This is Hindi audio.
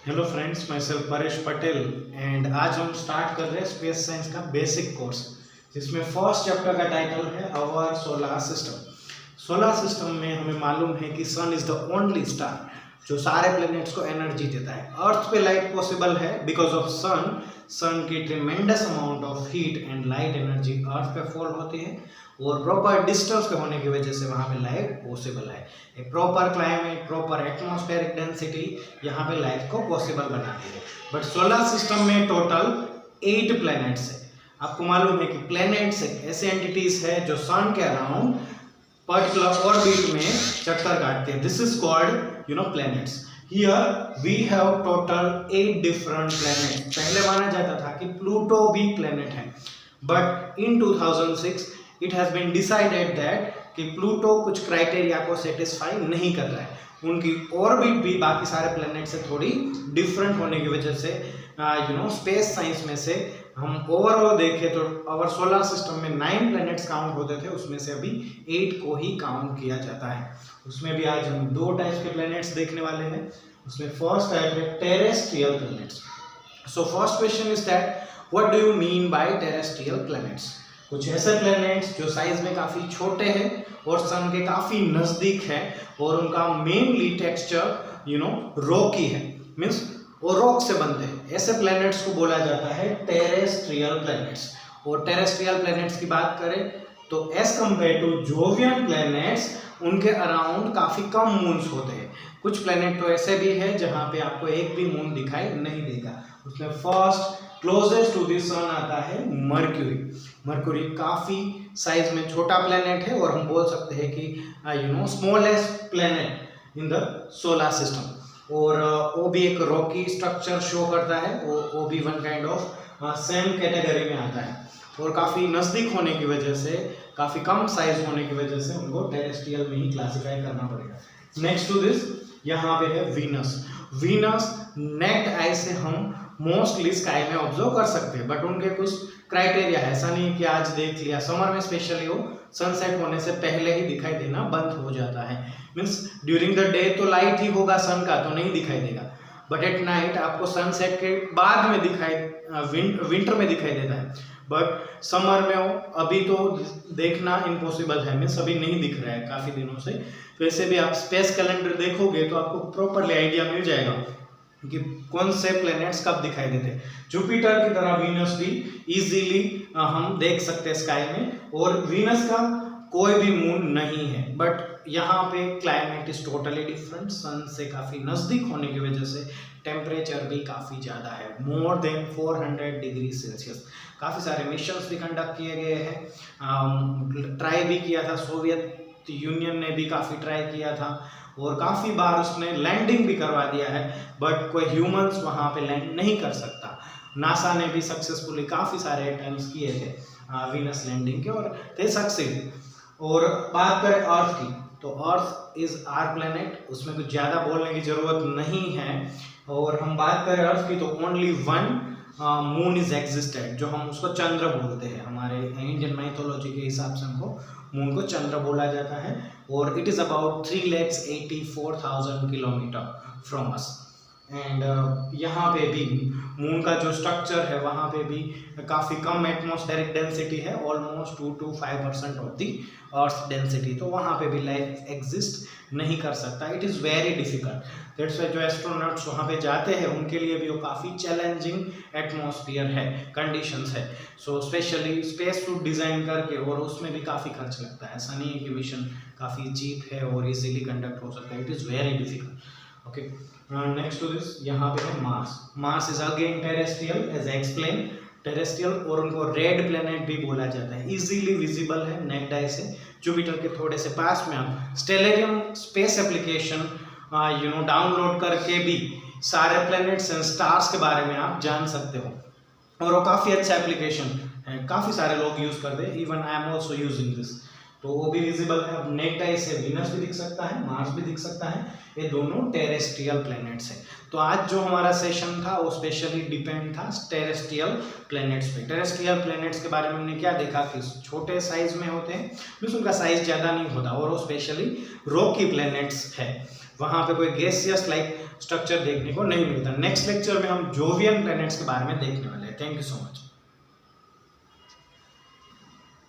हेलो फ्रेंड्स, मैं सेल्फ परेश पटेल एंड आज हम स्टार्ट कर रहे हैं स्पेस साइंस का बेसिक कोर्स, जिसमें फर्स्ट चैप्टर का टाइटल है our solar system. Solar system में हमें मालूम है कि sun is the only star जो सारे प्लैनेट्स को एनर्जी देता है। अर्थ पे लाइफ पॉसिबल है बिकॉज ऑफ सन की tremendous amount of heat and light energy earth पे फॉल होती है और प्रॉपर डिस्टेंस पे होने की वजह से वहाँ पे लाइफ पॉसिबल है। एक proper climate, proper atmospheric density यहाँ पे लाइफ को पॉसिबल बनाती है। बट सोलर सिस्टम में टोटल 8 प्लैनेट्स है। आपको मालूम है कि प्लैनेट्स ऐसे एंटिटीज है जो सन के अराउंड पर्टिकुलर ऑर्बिट में चक्कर काटते हैं। This is called planets. Here we have total 8 different planet. पहले माना जाता था कि प्लूटो भी प्लैनेट है, but in 2006 it has been decided that कि प्लूटो कुछ क्राइटेरिया को सेटिस्फाई नहीं कर रहा है। उनकी ऑर्बिट भी बाकी सारे प्लैनेट से थोड़ी डिफरेंट होने की वजह से स्पेस साइंस में से हम ओवरऑल देखें तो आवर सोलर सिस्टम में 9 प्लैनेट्स काउंट होते थे, उसमें से अभी 8 को ही काउंट किया जाता है। उसमें भी आज हम 2 टाइप के प्लैनेट्स देखने वाले हैं। उसमें फर्स्ट टाइप है terrestrial planets. So first question is that what do you mean by terrestrial planets. कुछ ऐसे प्लैनेट्स जो साइज में काफ़ी छोटे हैं और सन के काफ़ी नज़दीक है और उनका मेनली टेक्सचर रॉकी है, मीन्स वो रॉक से बनते हैं। ऐसे प्लैनेट्स को बोला जाता है टेरेस्ट्रियल प्लैनेट्स। और टेरेस्ट्रियल प्लैनेट्स की बात करें तो as compare to Jovian planets उनके अराउंड काफ़ी कम मून्स होते हैं। कुछ प्लैनेट तो ऐसे भी है जहाँ पे आपको एक भी मून दिखाई नहीं देगा। उसमें फर्स्ट क्लोजेस्ट टू द सन आता है मर्क्यूरी। मर्क्यूरी काफ़ी साइज में छोटा प्लैनेट है और हम बोल सकते हैं कि smallest planet in the solar system. और वो भी एक रॉकी स्ट्रक्चर शो करता है। वो भी one kind of same category में आता है और काफ़ी नज़दीक होने की वजह से, काफ़ी कम साइज होने की वजह से उनको टेरेस्ट्रियल में ही क्लासिफाई करना पड़ेगा। नेक्स्ट टू दिस यहाँ पे है वीनस। वीनस नेक्ड आई से हम मोस्टली स्काई में ऑब्जर्व कर सकते हैं, बट उनके कुछ क्राइटेरिया है। ऐसा नहीं कि आज देख लिया, समर में स्पेशली वो सनसेट होने से पहले ही दिखाई देना बंद हो जाता है। मीन्स ड्यूरिंग द डे तो लाइट ही होगा सन का, तो नहीं दिखाई देगा, बट एट नाइट आपको सनसेट के बाद में विंटर में दिखाई देता है। बट समर में वो अभी तो देखना इम्पॉसिबल है, मीन्स अभी नहीं दिख रहा है काफ़ी दिनों से। वैसे भी आप स्पेस कैलेंडर देखोगे तो आपको प्रॉपरली आइडिया मिल जाएगा कि कौन से प्लैनेट्स कब दिखाई देते हैं। जुपिटर की तरह वीनस भी इजीली हम देख सकते हैं स्काई में, और वीनस का कोई भी मून नहीं है। बट यहाँ पे क्लाइमेट इज टोटली डिफरेंट। सन से काफ़ी नज़दीक होने की वजह से टेम्परेचर भी काफ़ी ज़्यादा है, मोर देन 400 डिग्री सेल्सियस। काफ़ी सारे मिशंस भी कंडक्ट किए गए हैं, ट्राई भी किया था, सोवियत यूनियन ने भी काफ़ी ट्राई किया था और काफ़ी बार उसने लैंडिंग भी करवा दिया है, बट कोई ह्यूमंस वहाँ पे लैंड नहीं कर सकता। नासा ने भी सक्सेसफुली काफ़ी सारे अटेम्प्ट्स किए थे वीनस लैंडिंग के और दे सक्सीड। और बात करें अर्थ की तो अर्थ इज़ आवर प्लैनेट, उसमें कुछ ज़्यादा बोलने की ज़रूरत नहीं है। और हम बात करें अर्थ की तो ओनली 1 मून इज एग्जिस्टेड, जो हम उसको चंद्र बोलते हैं। हमारे इंडियन माइथोलॉजी के हिसाब से हमको मून को चंद्र बोला जाता है और it is about 3,84,000 kilometre from us. And यहाँ पे भी मून का जो स्ट्रक्चर है वहाँ पे भी काफ़ी कम एटमॉस्फेरिक डेंसिटी है, almost 2 to 5% of the earth density. तो वहाँ पे भी लाइफ एग्जिस्ट नहीं कर सकता। It is very difficult. That's why जो एस्ट्रोनॉट्स वहाँ पे जाते हैं उनके लिए भी वो काफ़ी चैलेंजिंग एटमॉस्फेयर है, कंडीशंस है। So specially space suit design करके, और उसमें भी काफ़ी खर्च लगता है। ऐसा नहीं है कि मिशन काफ़ी चीप है और इजीली कंडक्ट हो सकता है। It is very difficult. Okay, next to this यहाँ पे है Mars. Mars is again terrestrial as explain, terrestrial, और उनको रेड प्लैनेट भी बोला जाता है। इजीली विजिबल है नेक्ड आई से। जुपिटर के थोड़े से पास में आप स्टेलेरियम स्पेस एप्लीकेशन डाउनलोड करके भी सारे प्लैनेट्स एंड स्टार्स के बारे में आप जान सकते हो, और वो काफ़ी अच्छा एप्लीकेशन है, काफ़ी सारे लोग यूज़ करते हैं। Even I am also using this, तो वो भी विजिबल है। अब नेक्ड आई से वीनस भी दिख सकता है, मार्स भी दिख सकता है। ये दोनों टेरेस्ट्रियल प्लैनेट्स हैं। तो आज जो हमारा सेशन था वो स्पेशली डिपेंड था टेरेस्ट्रियल प्लैनेट्स पे। टेरेस्ट्रियल प्लैनेट्स के बारे में हमने क्या देखा कि छोटे साइज में होते हैं, मीन्स उनका साइज ज़्यादा नहीं होता, और वो स्पेशली रॉकी प्लैनेट्स है। वहाँ पे कोई गैसियस लाइक स्ट्रक्चर देखने को नहीं मिलता। नेक्स्ट लेक्चर में हम जोवियन प्लैनेट्स के बारे में देखने वाले हैं। Thank you so much.